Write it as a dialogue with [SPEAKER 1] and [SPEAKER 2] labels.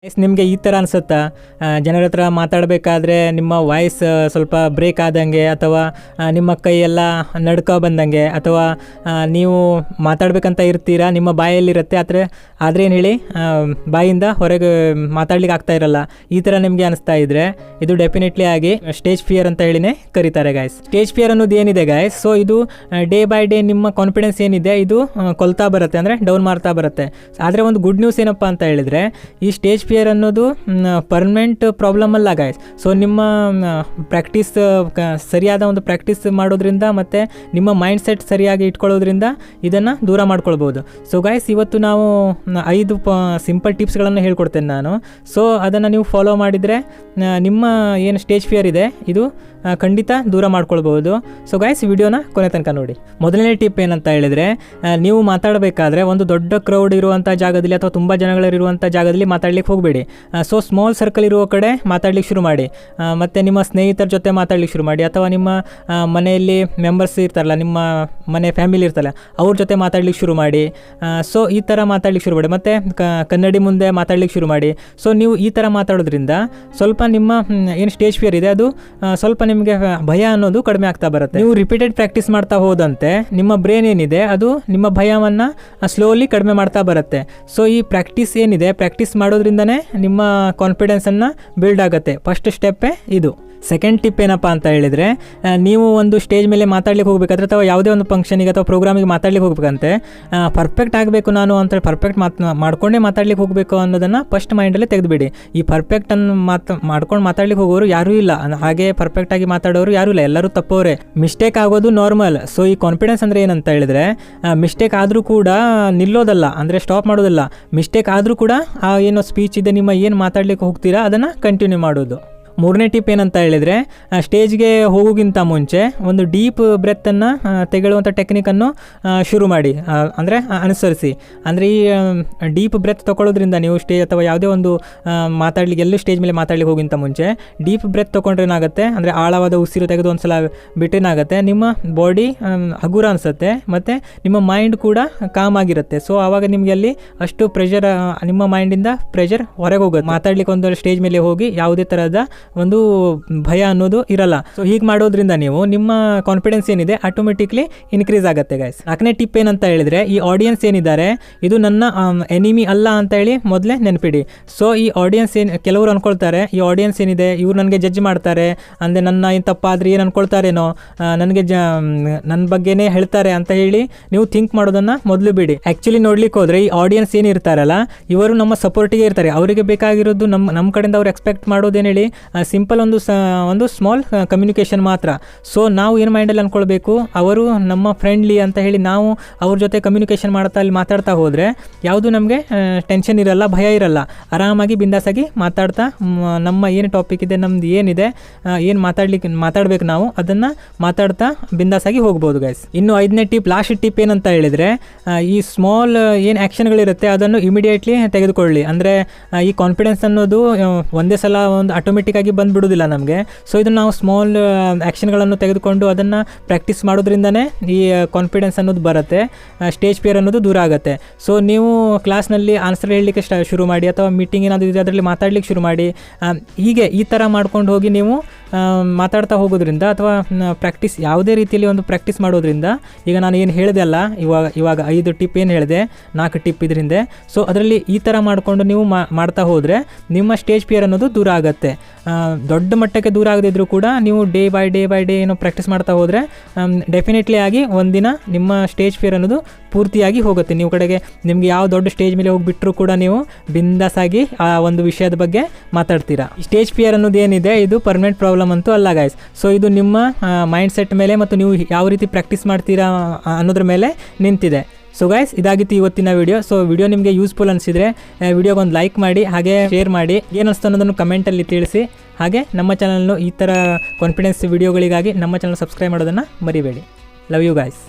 [SPEAKER 1] ನಿಮಗೆ ಈ ಥರ ಅನಿಸುತ್ತಾ? ಜನರ ಹತ್ರ ಮಾತಾಡಬೇಕಾದ್ರೆ ನಿಮ್ಮ ವಾಯ್ಸ್ ಸ್ವಲ್ಪ ಬ್ರೇಕ್ ಆದಂಗೆ, ಅಥವಾ ನಿಮ್ಮ ಕೈಯೆಲ್ಲ ನಡ್ಕೊ ಬಂದಂಗೆ, ಅಥವಾ ನೀವು ಮಾತಾಡಬೇಕಂತ ಇರ್ತೀರಾ, ನಿಮ್ಮ ಬಾಯಲ್ಲಿರುತ್ತೆ, ಆದರೆ ಏನು ಹೇಳಿ ಬಾಯಿಂದ ಹೊರಗೆ ಮಾತಾಡ್ಲಿಕ್ಕೆ ಆಗ್ತಾ ಇರಲ್ಲ. ಈ ಥರ ನಿಮಗೆ ಅನಿಸ್ತಾ ಇದ್ದರೆ ಇದು ಡೆಫಿನೆಟ್ಲಿ ಆಗಿ ಸ್ಟೇಜ್ ಫಿಯರ್ ಅಂತ ಹೇಳಿನೇ ಕರೀತಾರೆ ಗಾಯ್ಸ್. ಸ್ಟೇಜ್ ಫಿಯರ್ ಅನ್ನೋದು ಏನಿದೆ ಗಾಯ್ಸ್, ಸೊ ಇದು ಡೇ ಬೈ ಡೇ ನಿಮ್ಮ ಕಾನ್ಫಿಡೆನ್ಸ್ ಏನಿದೆ ಇದು ಕೊಲ್ತಾ ಬರುತ್ತೆ, ಅಂದರೆ ಡೌನ್ ಮಾಡ್ತಾ ಬರುತ್ತೆ. ಆದರೆ ಒಂದು ಗುಡ್ ನ್ಯೂಸ್ ಏನಪ್ಪ ಅಂತ ಹೇಳಿದರೆ, ಈ ಸ್ಟೇಜ್ ಫಿಯರ್ ಅನ್ನೋದು ಪರ್ಮನೆಂಟ್ ಪ್ರಾಬ್ಲಮ್ ಅಲ್ಲ ಗಾಯ್ಸ್. ಸೊ ನಿಮ್ಮ ಪ್ರಾಕ್ಟೀಸ್ ಸರಿಯಾದ ಒಂದು ಪ್ರಾಕ್ಟೀಸ್ ಮಾಡೋದ್ರಿಂದ ಮತ್ತು ನಿಮ್ಮ ಮೈಂಡ್ ಸೆಟ್ ಸರಿಯಾಗಿ ಇಟ್ಕೊಳ್ಳೋದ್ರಿಂದ ಇದನ್ನು ದೂರ ಮಾಡ್ಕೊಳ್ಬೋದು. ಸೊ ಗಾಯ್ಸ್, ಇವತ್ತು ನಾವು 5 ಸಿಂಪಲ್ ಟಿಪ್ಸ್ಗಳನ್ನು ಹೇಳ್ಕೊಡ್ತೇನೆ ನಾನು. ಸೊ ಅದನ್ನು ನೀವು ಫಾಲೋ ಮಾಡಿದರೆ ನಿಮ್ಮ ಏನು ಸ್ಟೇಜ್ ಫಿಯರ್ ಇದೆ ಇದು ಖಂಡಿತ ದೂರ ಮಾಡ್ಕೊಳ್ಬೋದು. ಸೊ ಗಾಯ್ಸ್, ವಿಡಿಯೋನ ಕೊನೆ ತನಕ ನೋಡಿ. ಮೊದಲನೇ ಟಿಪ್ ಏನಂತ ಹೇಳಿದರೆ, ನೀವು ಮಾತಾಡಬೇಕಾದ್ರೆ ಒಂದು ದೊಡ್ಡ ಕ್ರೌಡ್ ಇರುವಂಥ ಜಾಗದಲ್ಲಿ ಅಥವಾ ತುಂಬ ಜನಗಳಿರುವಂಥ ಜಾಗದಲ್ಲಿ ಮಾತಾಡ್ಲಿಕ್ಕೆ ಹೋಗಬೇಡಿ. ಸೊ ಸ್ಮಾಲ್ ಸರ್ಕಲ್ ಇರುವ ಕಡೆ ಮಾತಾಡ್ಲಿಕ್ಕೆ ಶುರು ಮಾಡಿ, ಮತ್ತು ನಿಮ್ಮ ಸ್ನೇಹಿತರ ಜೊತೆ ಮಾತಾಡ್ಲಿಕ್ಕೆ ಶುರು ಮಾಡಿ, ಅಥವಾ ನಿಮ್ಮ ಮನೆಯಲ್ಲಿ ಮೆಂಬರ್ಸ್ ಇರ್ತಾರಲ್ಲ, ನಿಮ್ಮ ಮನೆ ಫ್ಯಾಮಿಲಿ ಇರ್ತಲ್ಲ, ಅವ್ರ ಜೊತೆ ಮಾತಾಡ್ಲಿಕ್ಕೆ ಶುರು ಮಾಡಿ. ಸೊ ಈ ಥರ ಮಾತಾಡ್ಲಿಕ್ಕೆ ಶುರು ಮಾಡಿ, ಮತ್ತು ಕನ್ನಡಿ ಮುಂದೆ ಮಾತಾಡ್ಲಿಕ್ಕೆ ಶುರು ಮಾಡಿ. ಸೊ ನೀವು ಈ ಥರ ಮಾತಾಡೋದ್ರಿಂದ ಸ್ವಲ್ಪ ನಿಮ್ಮ ಏನು ಸ್ಟೇಜ್ ಫಿಯರ್ ಇದೆ ಅದು ಸ್ವಲ್ಪ ನಿಮಗೆ ಭಯ ಅನ್ನೋದು ಕಡಿಮೆ ಆಗ್ತಾ ಬರುತ್ತೆ. ನೀವು ರಿಪೀಟೆಡ್ ಪ್ರಾಕ್ಟೀಸ್ ಮಾಡ್ತಾ ಹೋದಂತೆ ನಿಮ್ಮ ಬ್ರೇನ್ ಏನಿದೆ ಅದು ನಿಮ್ಮ ಭಯವನ್ನು ಸ್ಲೋಲಿ ಕಡಿಮೆ ಮಾಡ್ತಾ ಬರುತ್ತೆ. ಸೊ ಈ ಪ್ರಾಕ್ಟೀಸ್ ಏನಿದೆ, ಪ್ರಾಕ್ಟೀಸ್ ಮಾಡೋದ್ರಿಂದನೇ ನಿಮ್ಮ ಕಾನ್ಫಿಡೆನ್ಸನ್ನು ಬಿಲ್ಡ್ ಆಗುತ್ತೆ. ಫಸ್ಟ್ ಸ್ಟೆಪ್ಪೇ ಇದು. ಸೆಕೆಂಡ್ ಟಿಪ್ ಏನಪ್ಪ ಅಂತ ಹೇಳಿದರೆ, ನೀವು ಒಂದು ಸ್ಟೇಜ್ ಮೇಲೆ ಮಾತಾಡ್ಲಿಕ್ಕೆ ಹೋಗ್ಬೇಕಾದ್ರೆ ಅಥವಾ ಯಾವುದೇ ಒಂದು ಫಂಕ್ಷನಿಗೆ ಅಥವಾ ಪ್ರೋಗ್ರಾಮಿಗೆ ಮಾತಾಡ್ಲಿಕ್ಕೆ ಹೋಗ್ಬೇಕಂತೆ ಪರ್ಫೆಕ್ಟ್ ಆಗಬೇಕು ನಾನು ಅಂತೇಳಿ ಪರ್ಫೆಕ್ಟ್ ಮಾಡ್ಕೊಂಡೇ ಮಾತಾಡ್ಲಿಕ್ಕೆ ಹೋಗಬೇಕು ಅನ್ನೋದನ್ನು ಫಸ್ಟ್ ಮೈಂಡಲ್ಲೇ ತೆಗೆದುಬಿಡಿ. ಈ ಪರ್ಫೆಕ್ಟನ್ನು ಮಾಡ್ಕೊಂಡು ಮಾತಾಡ್ಲಿಕ್ಕೆ ಹೋಗೋರು ಯಾರೂ ಇಲ್ಲ, ಹಾಗೆ ಪರ್ಫೆಕ್ಟಾಗಿ ಮಾತಾಡೋರು ಯಾರೂ ಇಲ್ಲ, ಎಲ್ಲರೂ ತಪ್ಪೋರೆ. ಮಿಸ್ಟೇಕ್ ಆಗೋದು ನಾರ್ಮಲ್. ಸೊ ಈ ಕಾನ್ಫಿಡೆನ್ಸ್ ಅಂದರೆ ಏನಂತ ಹೇಳಿದರೆ, ಮಿಸ್ಟೇಕ್ ಆದರೂ ಕೂಡ ನಿಲ್ಲೋದಲ್ಲ, ಅಂದರೆ ಸ್ಟಾಪ್ ಮಾಡೋದಲ್ಲ. ಮಿಸ್ಟೇಕ್ ಆದರೂ ಕೂಡ ಆ ಏನೋ ಸ್ಪೀಚ್ ಇದೆ, ನಿಮ್ಮ ಏನು ಮಾತಾಡ್ಲಿಕ್ಕೆ ಹೋಗ್ತೀರಾ ಅದನ್ನು ಕಂಟಿನ್ಯೂ ಮಾಡೋದು. ಮೂರನೇ ಟಿಪ್ ಏನಂತ ಹೇಳಿದರೆ, ಸ್ಟೇಜ್ಗೆ ಹೋಗೋಕ್ಕಿಂತ ಮುಂಚೆ ಒಂದು ಡೀಪ್ ಬ್ರೆತ್ತನ್ನು ತೆಗೆಳುವಂಥ ಟೆಕ್ನಿಕನ್ನು ಶುರು ಮಾಡಿ, ಅಂದರೆ ಅನುಸರಿಸಿ. ಅಂದರೆ ಈ ಡೀಪ್ ಬ್ರೆತ್ ತೊಗೊಳ್ಳೋದ್ರಿಂದ ನೀವು ಸ್ಟೇಜ್ ಅಥವಾ ಯಾವುದೇ ಒಂದು ಮಾತಾಡ್ಲಿಕ್ಕೆ ಎಲ್ಲೂ ಸ್ಟೇಜ್ ಮೇಲೆ ಮಾತಾಡ್ಲಿಕ್ಕೆ ಹೋಗಿಂತ ಮುಂಚೆ ಡೀಪ್ ಬ್ರೆತ್ ತೊಗೊಂಡ್ರೆ ಏನಾಗುತ್ತೆ ಅಂದರೆ ಆಳವಾದ ಉಸಿರು ತೆಗೆದು ಒಂದು ಸಲ ಬಿಟ್ಟೇನಾಗುತ್ತೆ, ನಿಮ್ಮ ಬಾಡಿ ಹಗುರ ಅನಿಸುತ್ತೆ ಮತ್ತು ನಿಮ್ಮ ಮೈಂಡ್ ಕೂಡ ಕಾಮ್ ಆಗಿರುತ್ತೆ. ಸೊ ಆವಾಗ ನಿಮಗೆ ಅಲ್ಲಿ ಅಷ್ಟು ಪ್ರೆಷರ್, ನಿಮ್ಮ ಮೈಂಡಿಂದ ಪ್ರೆಷರ್ ಹೊರಗೆ ಹೋಗುತ್ತೆ. ಮಾತಾಡ್ಲಿಕ್ಕೆ ಒಂದು ಸ್ಟೇಜ್ ಮೇಲೆ ಹೋಗಿ ಯಾವುದೇ ಥರದ ಒಂದು ಭಯ ಅನ್ನೋದು ಇರಲ್ಲ. ಸೊ ಹೀಗೆ ಮಾಡೋದ್ರಿಂದ ನೀವು ನಿಮ್ಮ ಕಾನ್ಫಿಡೆನ್ಸ್ ಏನಿದೆ ಆಟೋಮೆಟಿಕ್ಲಿ ಇನ್ಕ್ರೀಸ್ ಆಗುತ್ತೆ ಗೈಸ್. 4ನೇ ಟಿಪ್ ಏನಂತ ಹೇಳಿದರೆ, ಈ ಆಡಿಯನ್ಸ್ ಏನಿದ್ದಾರೆ ಇದು ನನ್ನ ಎನಿಮಿ ಅಲ್ಲ ಅಂತ ಹೇಳಿ ಮೊದಲೇ ನೆನಪಿಡಿ. ಸೊ ಈ ಆಡಿಯನ್ಸ್ ಕೆಲವರು ಅನ್ಕೊಳ್ತಾರೆ, ಈ ಆಡಿಯನ್ಸ್ ಏನಿದೆ ಇವ್ರು ನನಗೆ ಜಡ್ಜ್ ಮಾಡ್ತಾರೆ, ಅಂದರೆ ನನ್ನ ಏನು ತಪ್ಪಾದ್ರೆ ಏನು ಅನ್ಕೊಳ್ತಾರೇನೋ, ನನಗೆ ನನ್ನ ಬಗ್ಗೆನೇ ಹೇಳ್ತಾರೆ ಅಂತ ಹೇಳಿ ನೀವು ಥಿಂಕ್ ಮಾಡೋದನ್ನು ಮೊದಲು ಬಿಡಿ. ಆ್ಯಕ್ಚುಲಿ ನೋಡ್ಲಿಕ್ಕೆ ಹೋದರೆ ಈ ಆಡಿಯನ್ಸ್ ಏನಿರ್ತಾರಲ್ಲ ಇವರು ನಮ್ಮ ಸಪೋರ್ಟಿಗೆ ಇರ್ತಾರೆ. ಅವರಿಗೆ ಬೇಕಾಗಿರೋದು ನಮ್ಮ ಕಡೆಯಿಂದ ಅವ್ರು ಎಕ್ಸ್ಪೆಕ್ಟ್ ಮಾಡೋದೇನು ಹೇಳಿ, ಸಿಂಪಲ್ ಒಂದು ಸ್ಮಾಲ್ ಕಮ್ಯುನಿಕೇಷನ್ ಮಾತ್ರ. ಸೊ ನಾವು ಏನು ಮೈಂಡಲ್ಲಿ ಅಂದ್ಕೊಳ್ಬೇಕು, ಅವರು ನಮ್ಮ ಫ್ರೆಂಡ್ಲಿ ಅಂತ ಹೇಳಿ ನಾವು ಅವ್ರ ಜೊತೆ ಕಮ್ಯುನಿಕೇಷನ್ ಅಲ್ಲಿ ಮಾತಾಡ್ತಾ ಹೋದರೆ ಯಾವುದು ನಮಗೆ ಟೆನ್ಷನ್ ಇರಲ್ಲ, ಭಯ ಇರಲ್ಲ. ಆರಾಮಾಗಿ ಬಿಂದಾಸಾಗಿ ಮಾತಾಡ್ತಾ ನಮ್ಮ ಏನು ಟಾಪಿಕ್ ಇದೆ, ನಮ್ದು ಏನಿದೆ, ಏನು ಮಾತಾಡಬೇಕು ನಾವು ಅದನ್ನು ಮಾತಾಡ್ತಾ ಬಿಂದಾಸಾಗಿ ಹೋಗ್ಬೋದು ಗೈಸ್. ಇನ್ನು 5ನೇ ಟಿಪ್, ಲಾಸ್ಟ್ ಟಿಪ್ ಏನಂತ ಹೇಳಿದರೆ, ಈ ಸ್ಮಾಲ್ ಏನು ಆ್ಯಕ್ಷನ್ಗಳಿರುತ್ತೆ ಅದನ್ನು ಇಮಿಡಿಯೇಟ್ಲಿ ತೆಗೆದುಕೊಳ್ಳಿ. ಅಂದರೆ ಈ ಕಾನ್ಫಿಡೆನ್ಸ್ ಅನ್ನೋದು ಒಂದೇ ಸಲ ಒಂದು ಆಟೋಮೆಟಿಕ್ಕಾಗಿ ಬಂದುಬಿಡೋದಿಲ್ಲ ನಮಗೆ. ಸೊ ಇದನ್ನು ನಾವು ಸ್ಮಾಲ್ ಆ್ಯಕ್ಷನ್ಗಳನ್ನು ತೆಗೆದುಕೊಂಡು ಅದನ್ನು ಪ್ರಾಕ್ಟೀಸ್ ಮಾಡೋದ್ರಿಂದನೇ ಈ ಕಾನ್ಫಿಡೆನ್ಸ್ ಅನ್ನೋದು ಬರುತ್ತೆ, ಸ್ಟೇಜ್ ಫಿಯರ್ ಅನ್ನೋದು ದೂರ ಆಗುತ್ತೆ. ಸೊ ನೀವು ಕ್ಲಾಸ್ನಲ್ಲಿ ಆನ್ಸರ್ ಹೇಳಲಿಕ್ಕೆ ಶುರು ಮಾಡಿ, ಅಥವಾ ಮೀಟಿಂಗ್ ಏನಾದರೂ ಇದೆ ಅದರಲ್ಲಿ ಮಾತಾಡ್ಲಿಕ್ಕೆ ಶುರು ಮಾಡಿ. ಹೀಗೆ ಈ ಥರ ಮಾಡ್ಕೊಂಡು ಹೋಗಿ ನೀವು ಮಾತಾಡ್ತಾ ಹೋಗೋದ್ರಿಂದ, ಅಥವಾ ಪ್ರಾಕ್ಟೀಸ್ ಯಾವುದೇ ರೀತಿಯಲ್ಲಿ ಒಂದು ಪ್ರಾಕ್ಟೀಸ್ ಮಾಡೋದ್ರಿಂದ, ಈಗ ನಾನು ಏನು ಹೇಳಿದೆ ಅಲ್ಲ ಇವಾಗ 5 ಟಿಪ್ ಏನು ಹೇಳಿದೆ, 4 ಟಿಪ್ ಇದರಿಂದ. ಸೊ ಅದರಲ್ಲಿ ಈ ಥರ ಮಾಡಿಕೊಂಡು ನೀವು ಮಾಡ್ತಾ ಹೋದರೆ ನಿಮ್ಮ ಸ್ಟೇಜ್ ಫಿಯರ್ ಅನ್ನೋದು ದೂರ ಆಗುತ್ತೆ. ದೊಡ್ಡ ಮಟ್ಟಕ್ಕೆ ದೂರ ಆಗದಿದ್ದರೂ ಕೂಡ ನೀವು ಡೇ ಬೈ ಡೇ ಏನೋ ಪ್ರಾಕ್ಟೀಸ್ ಮಾಡ್ತಾ ಹೋದರೆ ಡೆಫಿನೆಟ್ಲಿ ಆಗಿ ಒಂದಿನ ನಿಮ್ಮ ಸ್ಟೇಜ್ ಫಿಯರ್ ಅನ್ನೋದು ಪೂರ್ತಿಯಾಗಿ ಹೋಗುತ್ತೆ. ನೀವು ಕಡೆಗೆ ನಿಮಗೆ ಯಾವ ದೊಡ್ಡ ಸ್ಟೇಜ್ ಮೇಲೆ ಹೋಗಿಬಿಟ್ರೂ ಕೂಡ ನೀವು ಬಿಂದಾಸಾಗಿ ಆ ಒಂದು ವಿಷಯದ ಬಗ್ಗೆ ಮಾತಾಡ್ತೀರಾ. ಸ್ಟೇಜ್ ಫಿಯರ್ ಅನ್ನೋದು ಏನಿದೆ ಇದು ಪರ್ಮನೆಂಟ್ ಪ್ರಾಬ್ಲಮ್ ಅಂತೂ ಅಲ್ಲ ಗಾಯ್ಸ್. ಸೊ ಇದು ನಿಮ್ಮ ಮೈಂಡ್ ಸೆಟ್ ಮೇಲೆ ಮತ್ತು ನೀವು ಯಾವ ರೀತಿ ಪ್ರಾಕ್ಟೀಸ್ ಮಾಡ್ತೀರಾ ಅನ್ನೋದ್ರ ಮೇಲೆ ನಿಂತಿದೆ. ಸೊ ಗೈಸ್, ಇದಾಗಿತ್ತು ಇವತ್ತಿನ ವಿಡಿಯೋ. ಸೊ ವಿಡಿಯೋ ನಿಮಗೆ ಯೂಸ್ಫುಲ್ ಅನಿಸಿದರೆ ವಿಡಿಯೋಗೆ ಒಂದು ಲೈಕ್ ಮಾಡಿ, ಹಾಗೆ ಶೇರ್ ಮಾಡಿ. ಏನು ಅನಿಸ್ತು ಅನ್ನೋದನ್ನು ಕಮೆಂಟಲ್ಲಿ ತಿಳಿಸಿ. ಹಾಗೆ ನಮ್ಮ ಚಾನಲ್ನು ಈ ಥರ ಕಾನ್ಫಿಡೆನ್ಸ್ ವಿಡಿಯೋಗಳಿಗಾಗಿ ನಮ್ಮ ಚಾನಲ್ ಸಬ್ಸ್ಕ್ರೈಬ್ ಮಾಡೋದನ್ನು ಮರಿಬೇಡಿ. Love you guys.